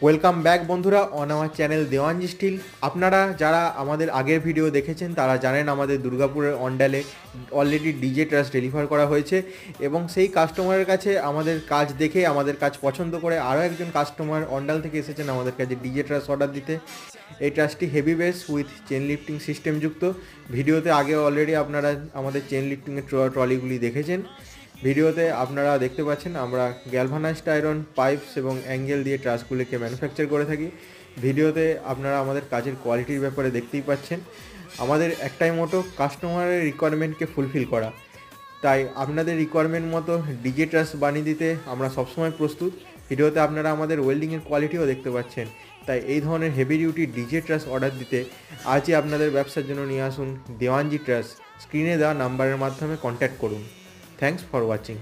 Welcome back বন্ধুরা on our channel Dewanji steel. আপনারা যারা আমাদের আগের ভিডিও দেখেছেন তারা জানেন আমাদের দুর্গাপুরের অন্ডালে অলরেডি ডিজে ট্রাস ডেলিভার করা হয়েছে এবং সেই কাস্টমারের কাছে আমাদের কাজ দেখে আমাদের কাজ পছন্দ করে আরও একজন কাস্টমার অন্ডাল থেকে এসেছেন আমাদের কাছে ডিজে ট্রাস অর্ডার দিতে। এই ট্রাসটি heavy base with chain lifting system যুক্ত। ভিডিওতে আগে অলরেডি আপনারা আমাদের চেন লিফটিংয়ের ট্রলিগুলি দেখেছেন। ভিডিওতে আপনারা দেখতে পাচ্ছেন আমরা গ্যালভানাইজড আয়রন পাইপস এবং অ্যাঙ্গেল দিয়ে ট্রাসগুলিকে ম্যানুফ্যাকচার করে থাকি। ভিডিওতে আপনারা আমাদের কাজের কোয়ালিটির ব্যাপারে দেখতেই পাচ্ছেন। আমাদের একটাই মোটো কাস্টমারের রিকোয়ারমেন্টকে ফুলফিল করা, তাই আপনাদের রিকোয়ারমেন্ট মতো ডিজে ট্রাস বানিয়ে দিতে আমরা সবসময় প্রস্তুত। ভিডিওতে আপনারা আমাদের ওয়েল্ডিংয়ের কোয়ালিটিও দেখতে পাচ্ছেন। তাই এই ধরনের হেভি ডিউটি ডিজে ট্রাস অর্ডার দিতে আজই আপনাদের ব্যবসার জন্য নিয়ে আসুন দেওয়ানজি ট্রাস। স্ক্রিনে দেওয়া নাম্বারের মাধ্যমে কন্ট্যাক্ট করুন। Thanks for watching.